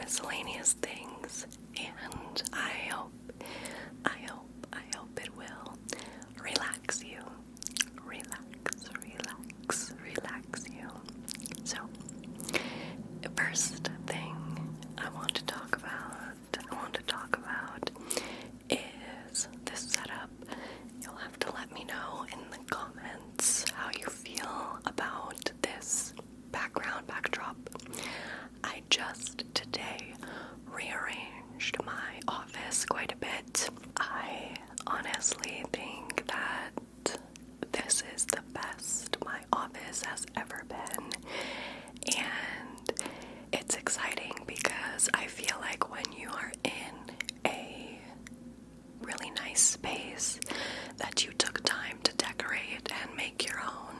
miscellaneous things, and I hope it will relax you. Relax you. So, first thing I want to talk about is this setup. You'll have to let me know in the comments how you feel about this backdrop. I just today rearranged my office quite a bit. I honestly think that this is the best my office has ever been, and it's exciting because I feel like when you are in a really nice space that you took time to decorate and make your own,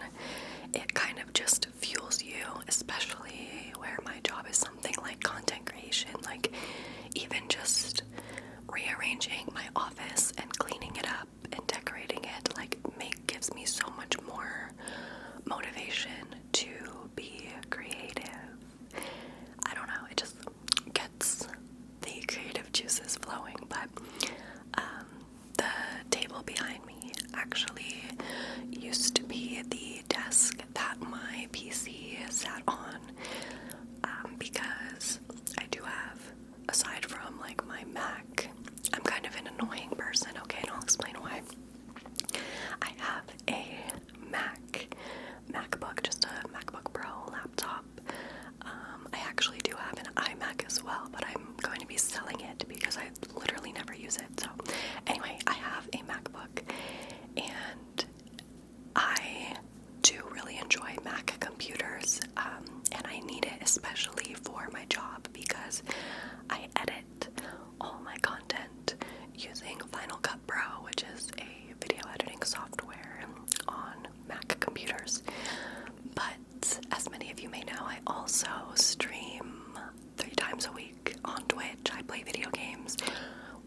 it kind of just fuels you, especially where my job is something like content creation. Like, even just rearranging my office and cleaning it up and decorating it, like, gives me so much more motivation to be creative. I don't know, it just gets the creative juices flowing. But the table behind me actually used to be the desk that my PC sat on, because I do have, aside from like my Mac, I'm kind of an annoying person, okay, and I'll explain why. I have a MacBook, just a MacBook Pro laptop. I actually do have an iMac as well, but I'm going to be selling it because I literally never use it. So anyway, I have a MacBook, and I do really enjoy Mac computers, and I need it especially for my job because I edit all my content using Final Cut Pro, which is a video editing software on Mac computers. But as many of you may know, I also stream 3 times a week on Twitch. I play video games.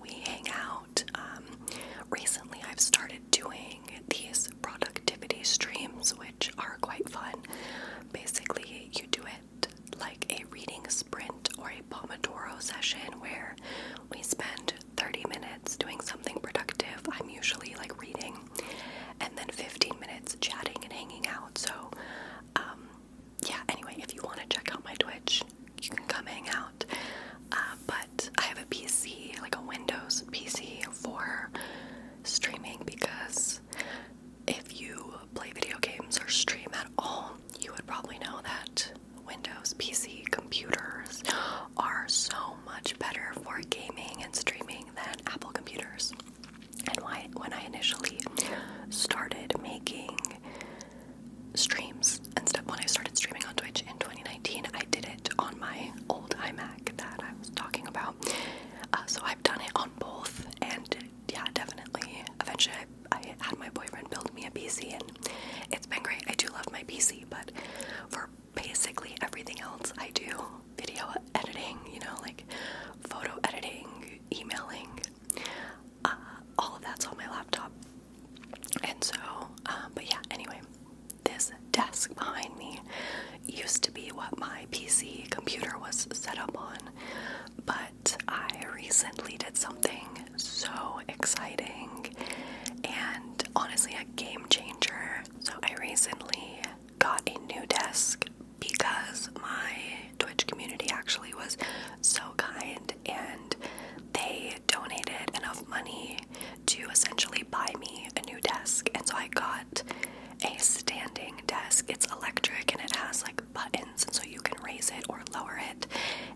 We hang out. Recently I've started doing these productivity streams, which are quite fun. Basically, you do it like a reading sprint or a Pomodoro session where we spend 30 minutes doing something productive. I'm usually like reading, and then 15 minutes chatting and hanging out. So yeah, anyway, if you want to check out my Twitch, you can come hang out. But I have a PC, like a Windows PC for streaming, because if you play video games or stream at all, you would probably know that Windows PC computers are so much better for gaming and streaming than Apple computers. And when I initially started making streams and stuff, when I started streaming on Twitch in 2019, I did it on my old iMac that I was talking about. So I've done it on both, and yeah, definitely. Eventually, I had my boyfriend build me a PC, and it's been great. I do love my PC, but for basically everything else, I do video editing, like photo editing, emailing, all of that's on my laptop. And so, but yeah, anyway, this desk behind me used to be what my PC computer was set up on, but I recently did something so exciting and honestly a game changer. So I recently got a new desk because my Twitch community actually was so kind, and they donated enough money to essentially buy me a new desk. And so I got a standing desk. It's electric and it has like buttons, and so you can raise it or lower it,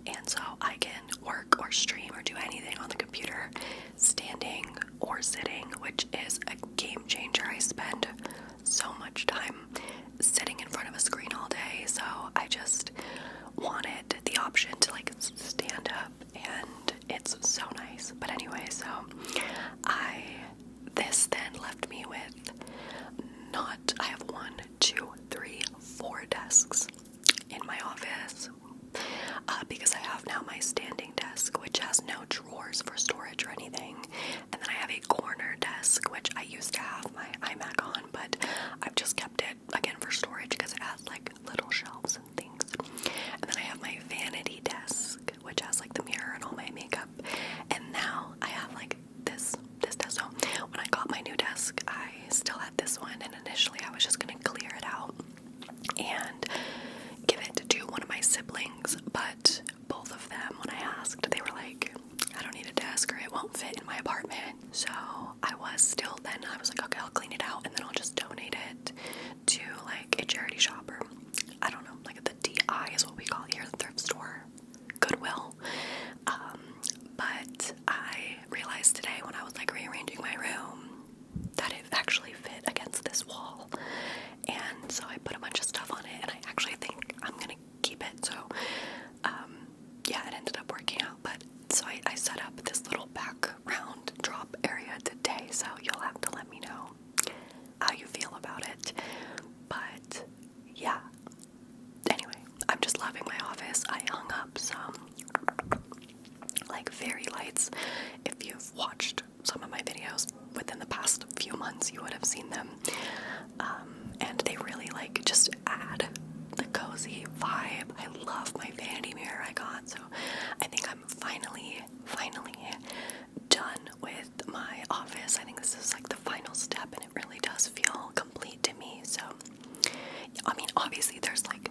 and so I can work or stream or do anything on the computer standing or sitting, which is a game changer. I spend so much time sitting in front of a screen all day, so I just wanted the option to like stand up, and it's so nice. But anyway, so this then left me with I have 1, 2, 3, 4 desks in my office, because I have now my standing desk, which has no drawers for storage or anything, and then I have a corner desk, which I used to have my iMac on, but I've just kept it again for storage because it has like little shelves and things. And then I have my vanity desk, which has like the fit in my apartment. So I was like, okay, I'll clean it out and then I'll just donate it to like a charity shop, or I don't know, like the DI is what we call it here, the thrift store, Goodwill. But I realized today when I was like rearranging my room that it actually fit against this wall. And so I put a bunch of stuff on it, and I actually think I'm gonna keep it. So yeah, it ended up working out. But so I set up this little background drop area today, so you'll have to let me know how you feel about it. But yeah, anyway, I'm just loving my office. I hung up some like fairy lights. If you've watched some of my videos within the past few months, you would have seen them. And they really like just add the cozy vibe. I love my vanity mirror I got, so I think I'm finally done with my office. I think this is like the final step, and it really does feel complete to me. So I mean, obviously there's like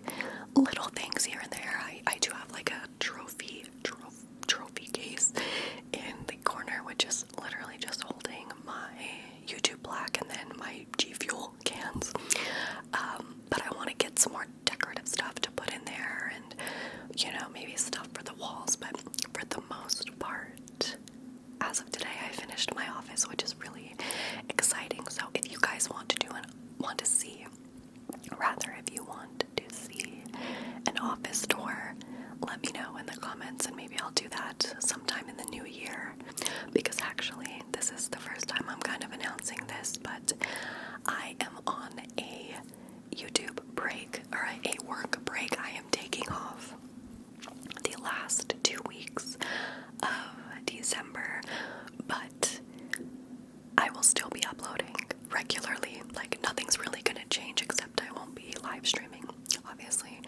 little things here and there. I do have like a trophy case in the corner, which is literally just holding my YouTube black and then my G Fuel cans. But I want to get some more decorative stuff to put in there, and you know, maybe stuff for the walls. But for the most part, as of today, I finished my office, which is really exciting. So if you guys want to see an office tour, let me know in the comments, and maybe I'll do that sometime in the new year. Because actually, this is the first time I'm kind of announcing this, but I am on a YouTube break, or a work break. I am taking off the last 2 weeks of December, but I will still be uploading regularly. Like, nothing's really gonna change, except I won't be live streaming, obviously.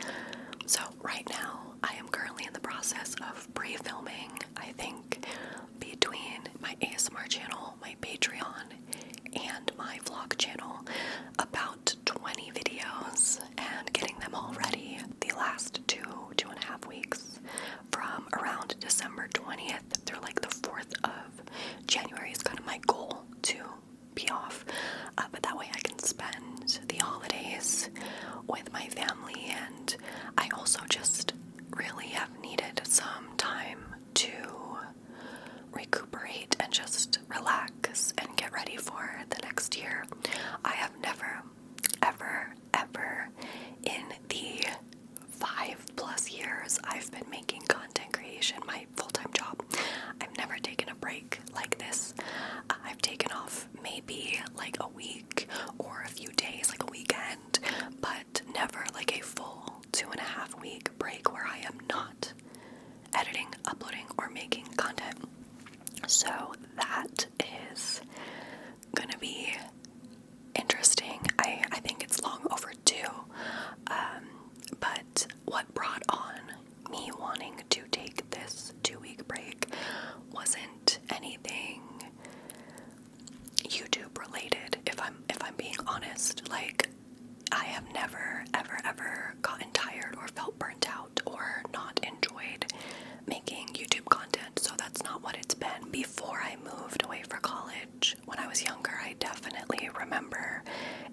So right now, I am currently in the process of pre-filming, I think, between my ASMR channel, my Patreon, and my vlog channel, about 20 videos, and getting them all ready the last 2.5 weeks, from around December 20th through like the 4th of January is kind of my goal to be off, but that way I can spend the holidays with my family. And I also just really have needed some time to recuperate and just relax and get ready for the next year. I have never, ever in the 5+ years I've been making content creation my full-time job, I've never taken a break like this. I've taken off maybe like a week or a few days, like a weekend, but never like a full 2.5 week break where I am not editing, uploading, or making content. So that is gonna be interesting. I think it's long overdue. But what brought on me wanting to take this 2-week break wasn't anything YouTube related, if I'm being honest. Like, I have never ever gotten tired or felt burnt out or not enjoyed making YouTube content, so that's not what it's been. Before I moved away for college, when I was younger, I definitely remember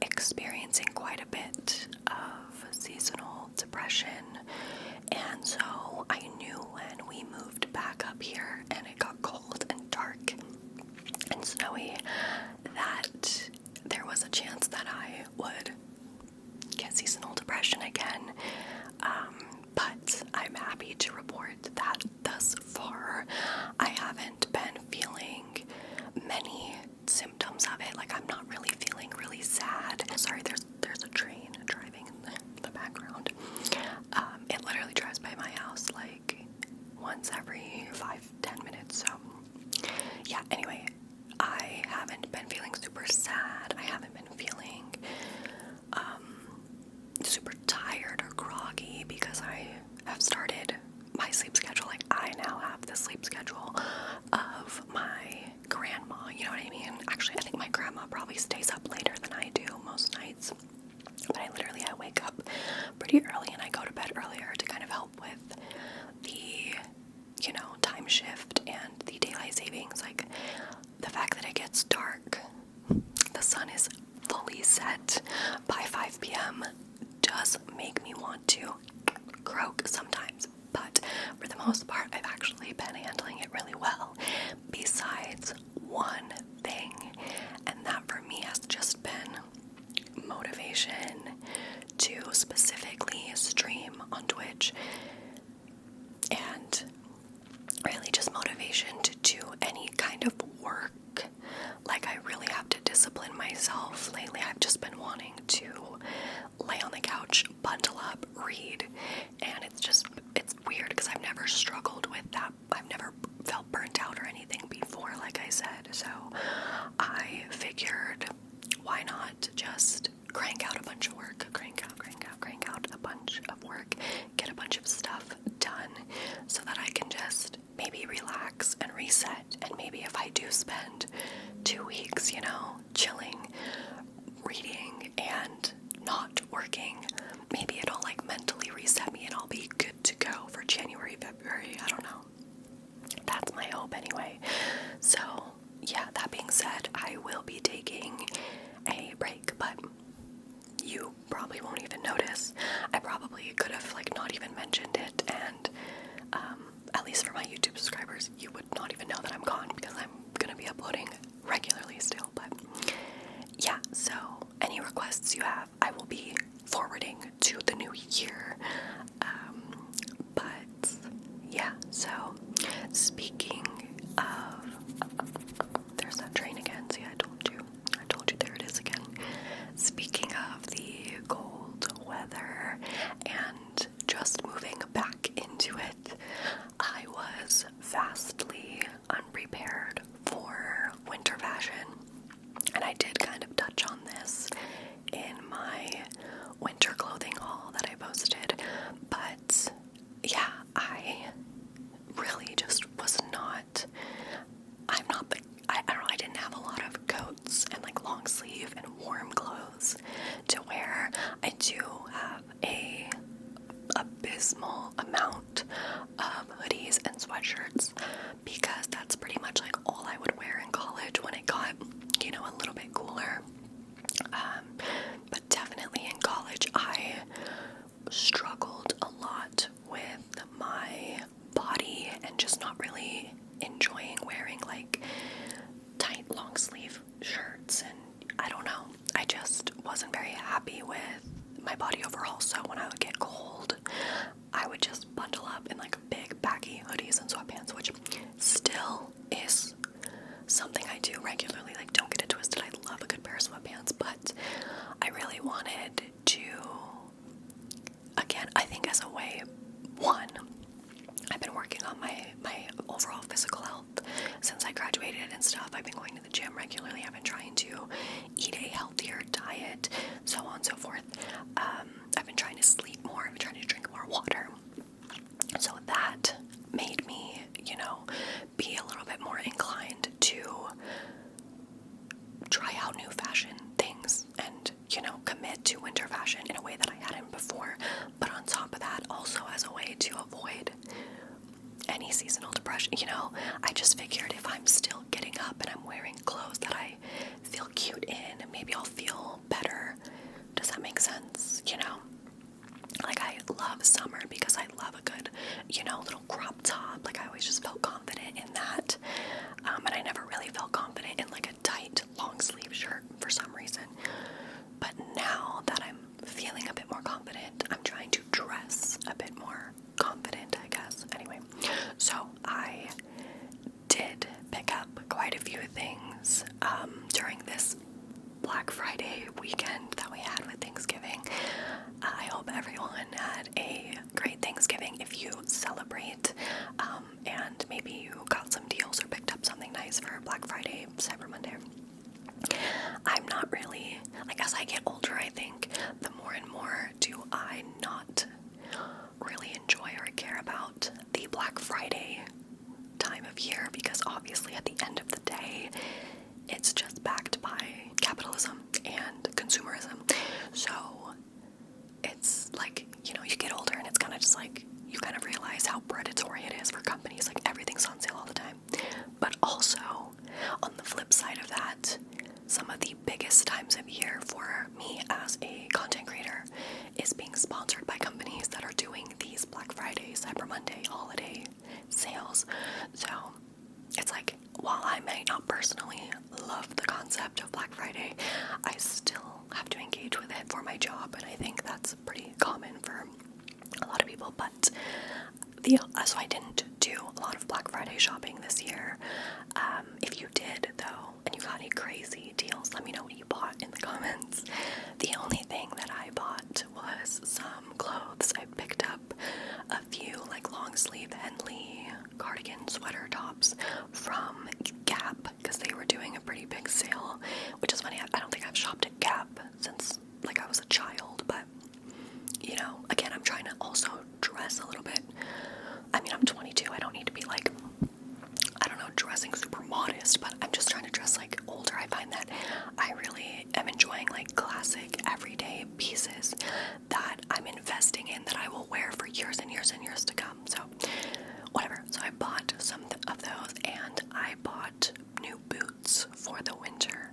experiencing quite a bit of seasonal depression, and so I knew when we moved back up here and it got cold and dark and snowy that there was a chance that I would get seasonal depression again. But I'm happy to report that thus far I haven't been feeling many symptoms of it. Like, I'm not really feeling really sad. Sorry, there's a train driving in the background. It literally drives by my house like once every 5-10 minutes. So yeah, anyway, I haven't been feeling super sad. I haven't been feeling super tired or groggy, because I have started my sleep schedule. Like, I now have the sleep schedule of my grandma, you know what I mean? Actually, I think my grandma probably stays up later than I do most nights, but I wake up pretty early and I go to bed earlier to kind of help with the, time shift and the daylight savings. Like, most part, I've actually been handling it really well, besides one thing, and that for me has just been motivation to specifically stream on Twitch, and really just motivation to do any kind of work. Like, I really have to discipline myself. Lately, I've just been wanting to lay on the couch, bundle up, read, and it's weird because I've never struggled with that. I've never felt burnt out or anything before, like I said, so I figured, why not just crank out a bunch of work, crank out a bunch of work, get a bunch of stuff done, so that I can just maybe relax and reset, and maybe if I do spend 2 weeks, chilling, reading, and not working, maybe it'll like mentally reset me and I'll be good to go for January, February, I don't know. That's my hope anyway. So yeah, that being said, I will be taking a break, but you probably won't even notice. I probably could have like not even mentioned it, and at least for my YouTube subscribers, you would not even know that I'm gone because I'm gonna be uploading regularly still. But yeah, so any requests you have, I will be forwarding to the new year. But yeah, so speaking of, there's that train again. See, I told you there it is again. Speaking of the cold weather and just moving back into it, I was vastly unprepared for winter fashion, and I did kind of touch on this in my winter clothing haul that I posted, but yeah, I really just was not, I don't know, I didn't have a lot of coats and like long sleeve and warm clothes to wear. I do have a abysmal amount of hoodies and sweatshirts because that's pretty much like all I would wear in college when it got, a little bit cooler. But definitely in college, I struggled a lot with my body and just not really enjoying wearing like tight long sleeve shirts, and I don't know, I just wasn't very happy with my body overall. So when I would get cold, I would just bundle up in like big baggy hoodies and sweatpants, which still is something I do regularly. Like, don't get it twisted, I love a good pair of sweatpants, but I really wanted to, again, I think as a way, one, I've been working on my overall physical health since I graduated and stuff. I've been going to the gym regularly. I've been trying to eat a healthier diet, so on and so forth. I've been trying to sleep more. I've been trying to drink more water. So that made me, be a little bit more inclined to try out new fashion things and, commit to winter fashion in a way that I hadn't before. But on top of that, also as a way to avoid any seasonal depression, I just figured if I'm still getting up and I'm wearing clothes that I feel cute in, maybe I'll feel better. Does that make sense? Like, I love summer because I love a good, little crop top. Like, I always just felt confident in that. And I never really felt confident in like a tight long sleeve shirt for some reason. But now that I'm feeling a bit more confident, I'm trying to dress a bit more confident, I guess. Anyway, so I did pick up quite a few things during this Black Friday weekend that we had with Thanksgiving. I hope everyone had a great Thanksgiving if you celebrate, and maybe you got some deals or picked up something nice for Black Friday, Cyber Monday. I'm not really, like, as I get older, I think the more and more do I not really enjoy or care about the Black Friday time of year, because obviously at the end of the day, it's just backed by capitalism and consumerism. So it's like, you get older and it's kind of just like, you kind of realize how predatory it is for companies. Like, everything's on sale all the time. But also, on the flip side of that, some of the biggest times of year for me as a content creator is being sponsored by companies that are doing these Black Friday, Cyber Monday holiday So it's like, while I might not personally love the concept of Black Friday, I still have to engage with it for my job, and I think that's pretty common for a lot of people. But so I didn't do a lot of Black Friday shopping this year. If you did, though, and you got any crazy deals, let me know what you bought in the comments. The only thing that I bought was some clothes. I picked up a few like long sleeve Henley cardigan sweater tops from Gap because they were doing a pretty big sale, which is funny. I don't think I've shopped at Gap since like I was a child, but you know, again, I'm trying to also dress a little bit. I mean, I'm 22. I don't need to be like, I don't know, dressing super modest, but I'm just trying to dress like older. I find that I really am enjoying like classic everyday pieces that I'm investing in that I will wear for years and years and years to come. So whatever. So I bought some of those, and I bought new boots for the winter.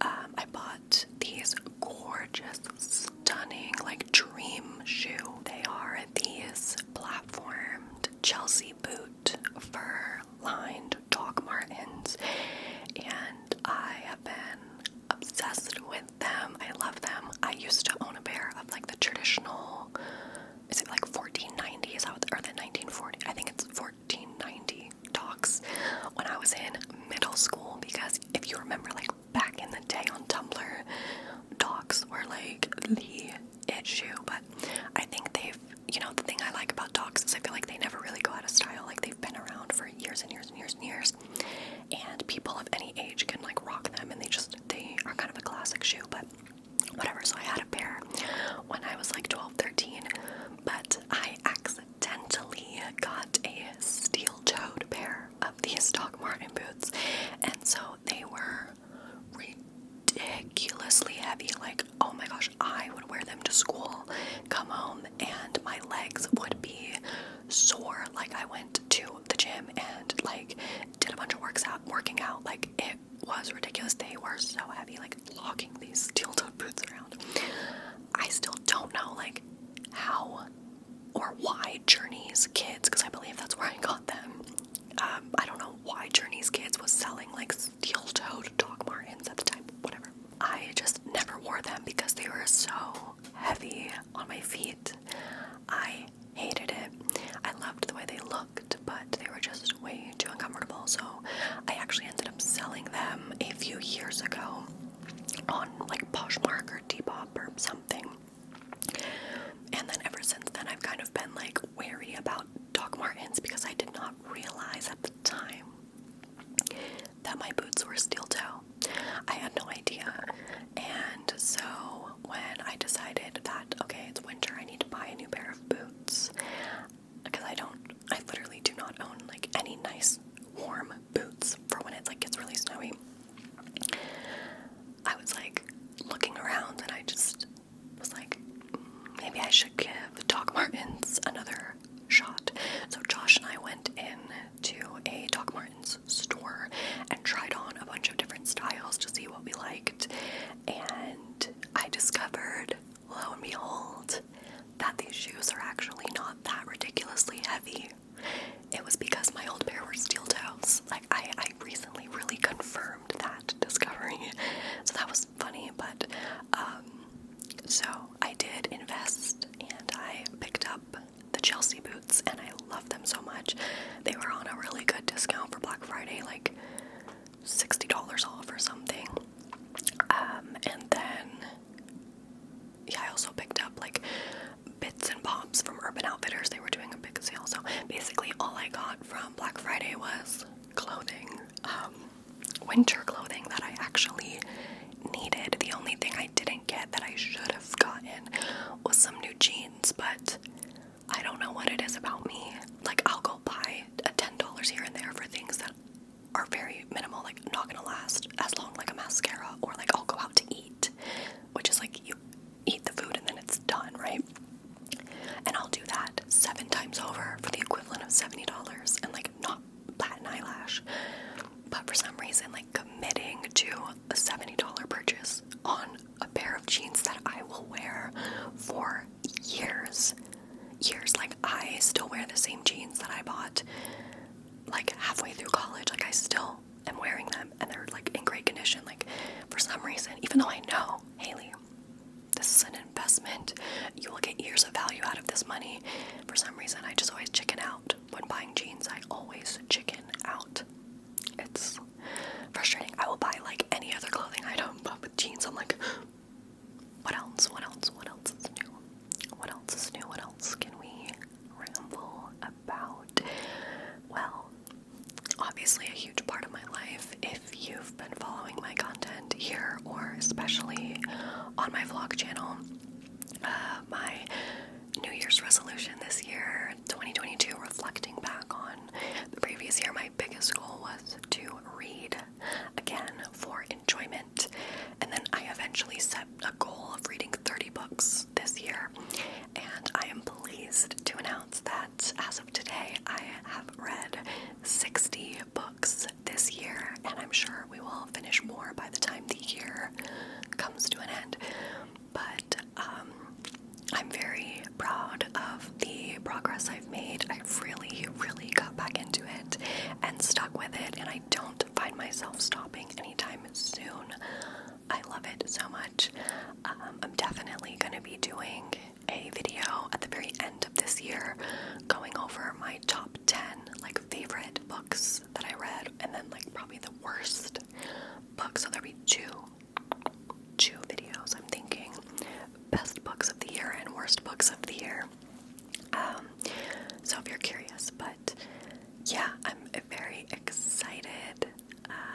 I bought these gorgeous, stunning, like dream shoe. They are these platformed Chelsea boot fur-lined Doc Martens, and I have been obsessed with them. I love them. I used to own a pair of like the traditional, is it like 1490s or the 1940? I think it's 1490 Docs when I was in middle school, because if you remember, like back in the day on Tumblr, Docs were like the it shoe. But I think they've, you know, the thing I like about Docs is I feel like they never really go out of style. Like they've been around for years and years and years and years, and people of any age can like rock them, and they are kind of a classic shoe. But whatever. So I had a pair when I was like 12, 13, but I accidentally got a steel-toed pair of these Doc Marten boots, and so they were ridiculously heavy. Like, oh my gosh, I would wear them to school, come home, and my legs would be sore. Like, I went to the gym and like did a bunch of working out. Like, it was ridiculous. They were so heavy, like lugging these steel-toed boots around. I still don't know like how or why Journey's Kids, because I believe that's where I got them. I don't know why Journey's Kids was selling like steel-toed Doc Martens at the time. Whatever. I just never wore them because they were so heavy on my feet. I hated it. I loved the way they looked, but they were just way too uncomfortable. So I actually ended up selling them a few years ago on like Poshmark or Depop or something. And then ever since then, I've kind of been like wary about Doc Martens because I did not realize at the time that my boots were steel toe. I had no idea. And so when I decided that, okay, it's winter, I need to buy a new pair of boots, because I literally do not own like any nice warm boots for when it like gets really snowy. I was like looking around, and I just was like, maybe I should give Doc Martens another shot. So Josh and I went in to a Doc Martens store and tried on a bunch of different styles to see what we liked, and I discovered, lo and behold, that these shoes are actually not that ridiculously heavy. It was because my old pair were steel toes. Like, I recently really confirmed that discovery, so that was funny. But so I did invest, and I picked up the Chelsea boots, and I love them so much. They were on a really good discount for Black Friday, like $60 off or something. And then, yeah, I also picked up like bits and bobs from Urban Outfitters. They were doing a big sale. So basically all I got from Black Friday was clothing, winter clothing that I actually needed. The only thing I didn't get that I should have gotten was some new jeans, but I don't know what it is about me. Like, I'll go buy $10 here and there for things that are very minimal, like not gonna last as long, like a mascara, or like I'll go out to eat, which is like you eat the food and then it's done, right? And I'll do that 7 times over for the equivalent of $70 and like not bat an eyelash. But for some reason, like committing to a $70 purchase on a pair of jeans that I will wear for years, like I still wear the same jeans that I bought like obviously a huge part of my life. If you've been following my content here, or especially on my vlog channel, my New Year's resolution this year, 2022, reflecting back on the previous year, my biggest goal was to read again for enjoyment. And then I eventually set a goal of reading 30 books this year. And I am pleased to announce that as of today, I have read 60 books this year. And I'm sure we will finish more by the time the year comes to an end. But I'm very proud of the progress I've made. I've really, really got back into it and stuck with it, and I don't find myself stopping anytime soon. I love it so much. I'm definitely going to be doing a video at the very end of this year going over my top 10 like favorite books that I read, and then like probably the worst books. So there'll be two videos, I'm thinking. Best books of the year and worst books of the year. So if you're curious, but yeah, I'm very excited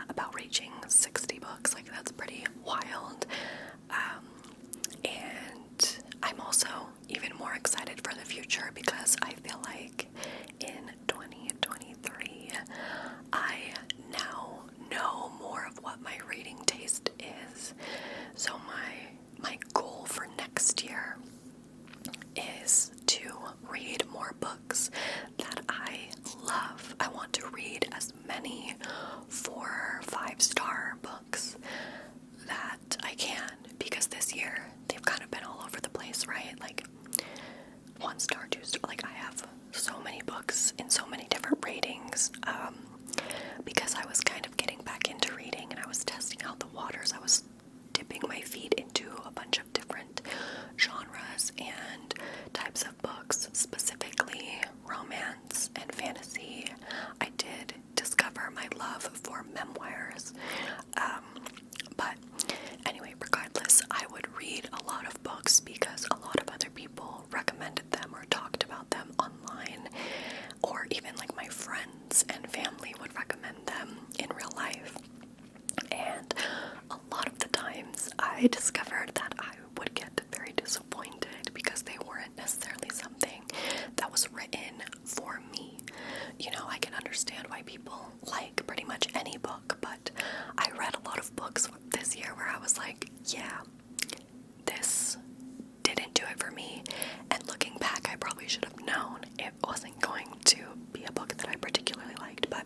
about reaching 60 books. Like, that's pretty wild. And I'm also even more excited for the future because I feel like in 2023, I now know more of what my reading taste is. So my goal for next year is to read more books that I love. I want to read as many 4 5-star books that I can, because this year they've kind of been all over the place, right? Like 1-star, 2-star, like I have so many books in so many different ratings, because I was kind of getting back into reading and I was testing out the waters. I was dipping my feet into a bunch of different genres and types of books, specifically romance and fantasy. I did discover my love for memoirs. But anyway, regardless, I would read a lot of books because a lot of other people recommended them or talked about them online, or even like my friends and family would recommend them in real life. And a lot of the times I discovered that I would get very disappointed because they weren't necessarily something that was written for me. You know, I can understand why people like pretty much any book, but I read a lot of books this year where I was like, yeah, this didn't do it for me. And looking back, I probably should have known it wasn't going to be a book that I particularly liked. But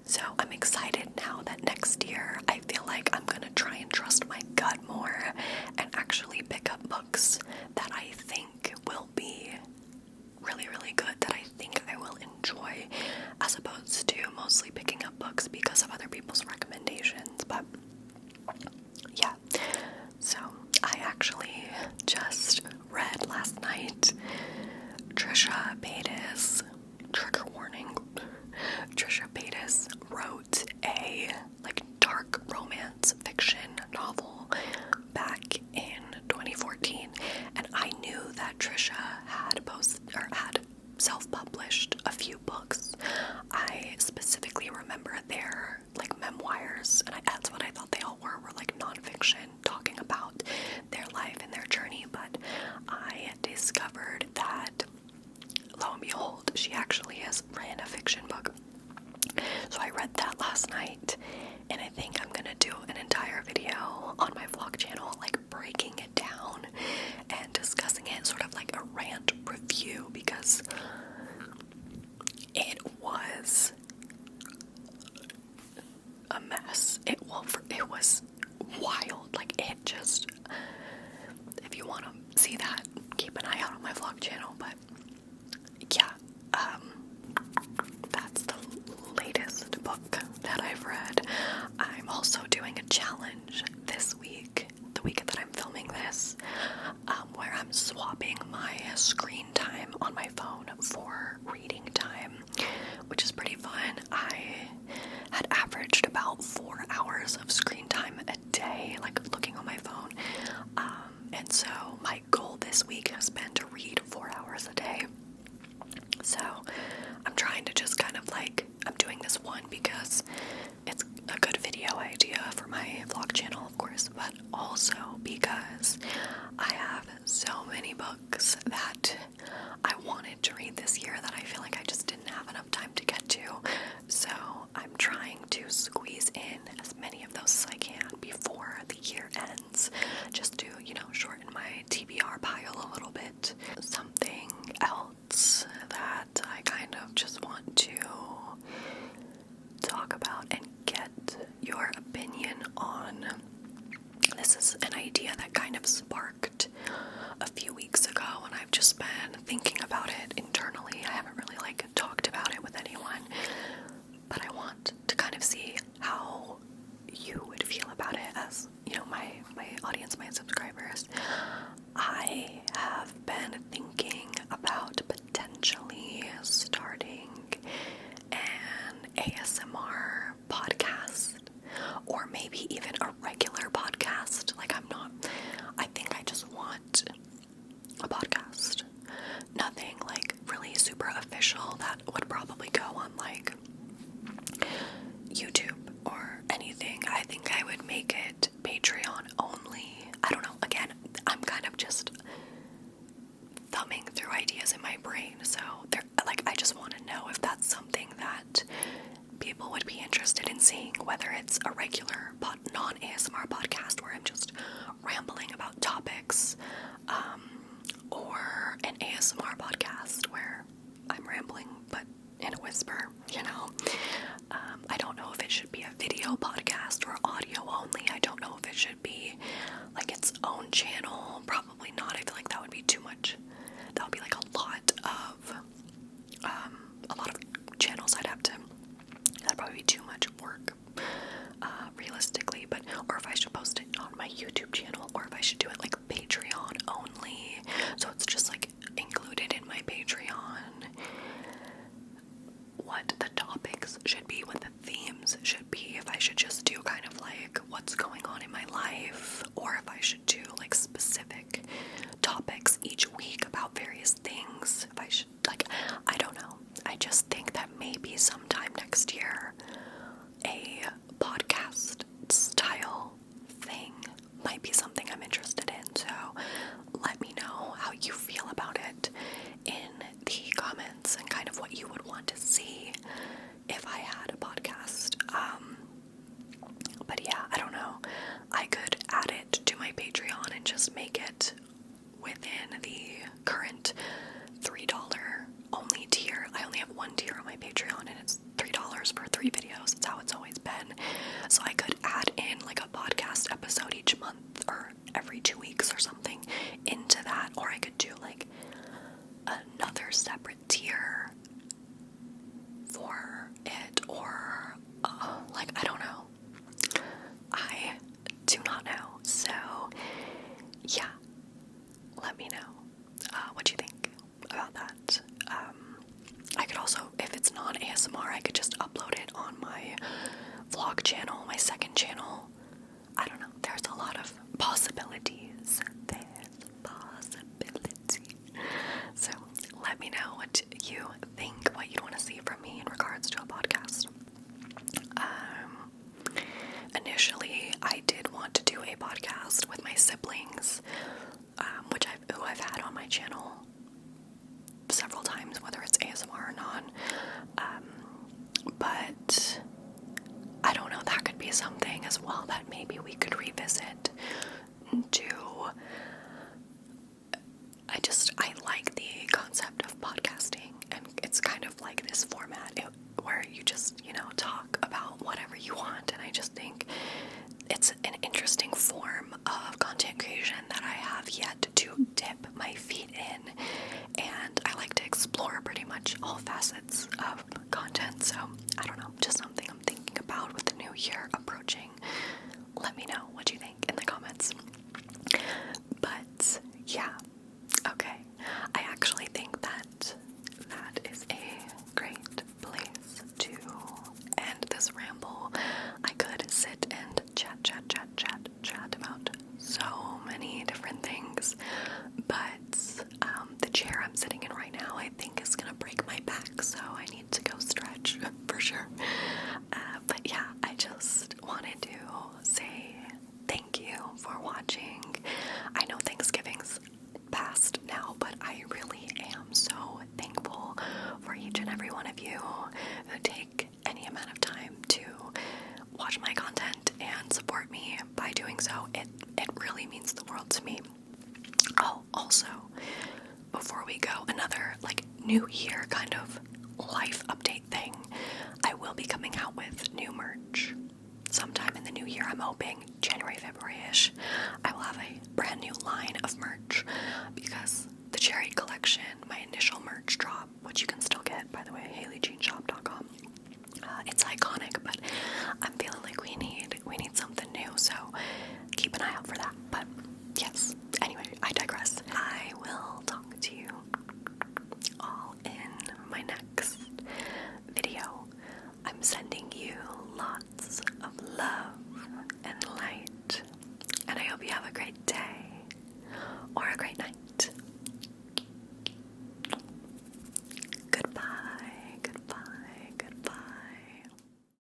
so I'm excited now that next year I feel like I'm going to try and trust my gut more and actually pick up books that I think will be really, really good, that I think I will enjoy, as opposed to mostly picking up books because of other people's recommendations. But yeah, so I actually just read last night Trisha Paytas, trigger warning, Trisha Paytas wrote a like dark romance fiction novel back in 2014, and I knew that Trisha had self-published a few books. I specifically remember their like memoirs, and that's what I thought they all were like nonfiction, talking about their life and their journey. But I discovered that, lo and behold, she actually has written a fiction book. So I read that last night, and I think I'm gonna do an entire video on my vlog channel, like breaking it down and discussing it, sort of like a rant review, because it was a mess. It was wild. Like, it just, if you want to see that, keep an eye out on my vlog channel. But yeah, that's the latest book that I've read. I'm also doing a challenge this week, the week that I'm filming this, where I'm swapping my screen time on my phone for reading time, which is pretty fun. I had averaged about 4 hours of screen time a day, like looking on my phone, and so my goal this week has been to read 4 hours a day. So I'm trying to just kind of like I'm doing this one because it's a good video idea for my vlog channel, of course, but also because I have so many books that I wanted to read this year that I feel like I just didn't have enough time to get to. So I'm trying to squeeze in as many of those as I can before the year ends, just to, shorten my TBR pile a little bit. Something else that I kind of just want to talk about and get your opinion on. This is an idea that kind of sparked a few weeks ago, and I've just been thinking about it internally. I haven't really talked about it with anyone, but I want to kind of see how you would feel about it as, my audience, my subscribers. I have been thinking about potentially starting an ASMR podcast, or maybe even a regular podcast. I think I just want a podcast. Nothing really super official that would probably go on YouTube or anything. I think I would make it Patreon only. I don't know. Again, I'm kind of just thumbing through ideas in my brain. So I just want to know if that's something that people would be interested in seeing, whether it's a regular non-ASMR podcast where I'm just rambling about topics, or an ASMR podcast where I'm rambling but in a whisper, I don't know if it should be a video podcast or audio only. I don't know if it should be its own channel. Probably not. I feel like that would be too much. That would be a lot of channels that'd probably be too much work, realistically, or if I should post it on my YouTube channel, or if I should do it Patreon only, so it's just included in my Patreon. What the topics should be, what the themes should be, if I should just do kind of what's going on in my life, or if I should do specific topics each week about various things, if I should, I don't know. I just think that maybe sometime next year a podcast style thing might be something I'm interested in. So let me know how you feel about it in the comments and kind of what you would want to see if I had a podcast. But yeah, I don't know. I could add it to my Patreon and just make it within the current $3 only tier. I only have one tier on my Patreon, and it's $3 for 3 videos. It's how it's always been. So I could add in a podcast episode each month or every 2 weeks or something into that, or I could do another separate tier for it, or I don't know. I do not know. So yeah, let me know what you think about that. I could also, if it's non-ASMR, I could just upload it on my vlog channel, my second channel. I don't know. There's a lot of possibilities. So let me know what you think, what you'd want to see from me in regards to a podcast. Initially, I did want to do a podcast with my siblings, who I've had on my channel several times, whether it's ASMR or non. But I don't know, that could be something as well that maybe we could revisit. I like the concept of podcasting, and it's kind of like this format where you just, talk about whatever you want, and I just think it's an interesting form of content creation that I have yet to dip my feet in, and I like to explore pretty much all facets of content. So I don't know, just something I'm thinking about with the new year approaching. Let me know what you think in the comments. But yeah, okay, I actually think that is a great place to end this ramble. I could sit and chat about so many different things, but the chair I'm sitting in right now I think is gonna break my back, so I need to go stretch for sure. take any amount of time to watch my content and support me by doing so. It really means the world to me. Oh, also, before we go, another like new year kind of life update thing. I will be coming out with new merch sometime in the new year. I'm hoping January, February-ish. I will have a brand new line of merch because the Cherry collection, my initial merch drop, which you can still get, by the way, HaleyJeanShop.com. It's iconic, but